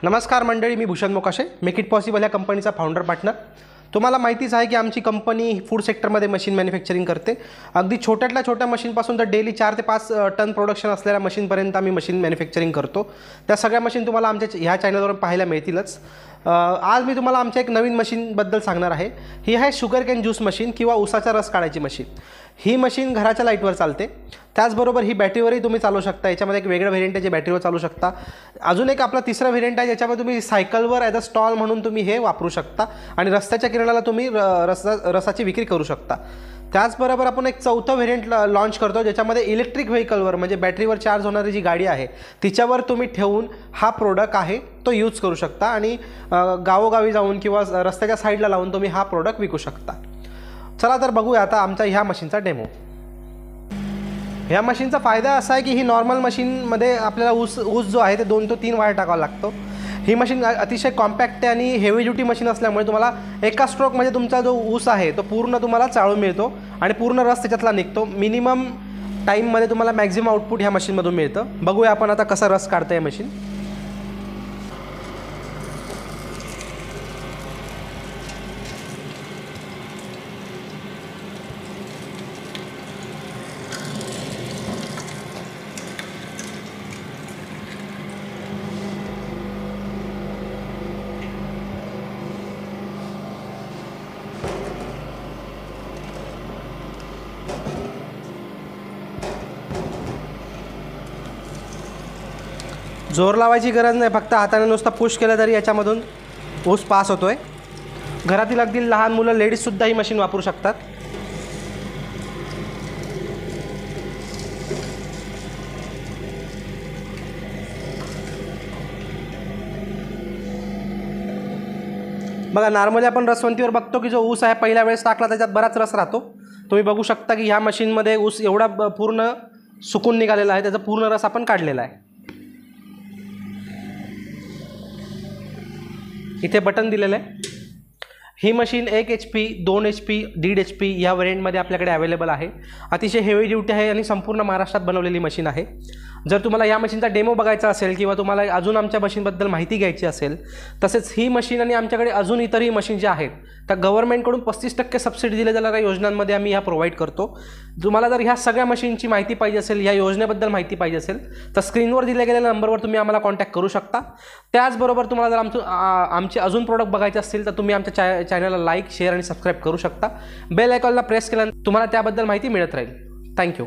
नमस्कार मंडळी, मी Bhushan Mokashe, make it possible या कंपनीचा फाउंडर पार्टनर। तुम्हाला माहितीच आहे की आमची कंपनी फूड सेक्टरमध्ये मशीन मॅन्युफॅक्चरिंग करते। अगदी छोट्यातल्या छोट्या मशीनपासून तर डेली 4 ते 5 टन प्रोडक्शन असलेल्या मशीनपर्यंत आम्ही मशीन मॅन्युफॅक्चरिंग करतो। त्या सगळ्या मशीन तुम्हाला आमच्या ह्या चॅनलवर पाहायला मिळतीलच। आज मी तुम्हाला आमच्या एक नवीन मशीनबद्दल सांगणार आहे। ही आहे शुगर कॅन ज्यूस मशीन किंवा ऊसाचा रस काढायची मशीन। ही मशीन घराच्या लाईटवर चालते, त्याचबरोबर ही बॅटरीवरही तुम्ही चालवू शकता। याच्यामध्ये एक वेगळं व्हेरियंट आहे जे बॅटरीवर चालू शकता। अजून एक आपला तिसरा व्हेरियंट आहे ज्याच्यामध्ये तुम्ही सायकलवर ॲज अ स्टॉल म्हणून तुम्ही हे वापरू शकता आणि रस्त्याच्या किनाऱ्याला तुम्ही रसाची विक्री करू शकता। त्याचबरोबर आपण एक चौथं व्हेरियंट लॉन्च करतो ज्याच्यामध्ये इलेक्ट्रिक व्हेकलवर म्हणजे बॅटरीवर चार्ज होणारी जी गाडी आहे तिच्यावर तुम्ही ठेवून हा प्रोडक्ट आहे तो यूज करू शकता आणि गावोगावी जाऊन किंवा रस्त्याच्या साईडला लावून तुम्ही हा प्रोडक्ट विकू शकता। चला तर बघूया आता आमच्या ह्या मशीनचा डेमो। ह्या मशीनचा फायदा असा आहे की ही नॉर्मल मशीनमध्ये आपल्याला ऊस जो आहे ते 2 ते 3 वायर टाकावा लागतो। ही मशीन अतिशय कॉम्पॅक्ट आहे आणि हेवी ड्युटी मशीन असल्यामुळे तुम्हाला एका स्ट्रोकमध्ये तुमचा जो ऊस आहे तो पूर्ण तुम्हाला चाळून मिळतो आणि पूर्ण रस त्याच्यातला निघतो। मिनिमम टाईममध्ये तुम्हाला मॅक्झिमम आउटपुट ह्या मशीनमधून मिळतं। बघूया आपण आता कसा रस काढतं आहे मशीन। जोर लावायची गरज नाही, फक्त हाताने नुसता पुश केलं तरी याच्यामधून ऊस पास होतोय। घरातील अगदी लहान मुलं लेडीजसुद्धा ही मशीन वापरू शकतात। बघा, नॉर्मली आपण रसवंतीवर बघतो की जो ऊस आहे पहिल्या वेळेस टाकला त्याच्यात बराच रस राहतो। तुम्ही बघू शकता की ह्या मशीनमध्ये ऊस एवढा पूर्ण सुकून निघालेला आहे, त्याचा पूर्ण रस आपण काढलेला आहे। इथे बटन दिलेलं आहे। ही मशीन 1 HP 2 HP 1.5 HP या व्हेरियंटमध्ये आपल्याकडे अवेलेबल आहे। अतिशय हेवी ड्युटी आहे आणि संपूर्ण महाराष्ट्रात बनवलेली मशीन आहे। जर तुम्हाला या मशीनचा डेमो बघायचा असेल किंवा तुम्हाला अजून आमच्या मशीनबद्दल माहिती घ्यायची असेल, तसेच ही मशीन आणि आमच्याकडे अजून इतरही मशीन ज्या आहेत त्या गव्हर्नमेंटकडून 35% सबसिडी दिल्या जाणाऱ्या योजनांमध्ये आम्ही ह्या प्रोव्हाइड करतो। तुम्हाला जर ह्या सगळ्या मशीनची माहिती पाहिजे असेल, या योजनेबद्दल माहिती पाहिजे असेल तर स्क्रीनवर दिल्या गेलेल्या नंबरवर तुम्ही आम्हाला कॉन्टॅक्ट करू शकता। त्याचबरोबर तुम्हाला जर आमचे अजून प्रोडक्ट बघायचे असतील तर तुम्ही आमच्या चॅनलला लाईक, शेअर आणि सबस्क्राईब करू शकता। बेल आयकॉनला प्रेस केल्यानंतर तुम्हाला त्याबद्दल माहिती मिळत राहील। थँक्यू।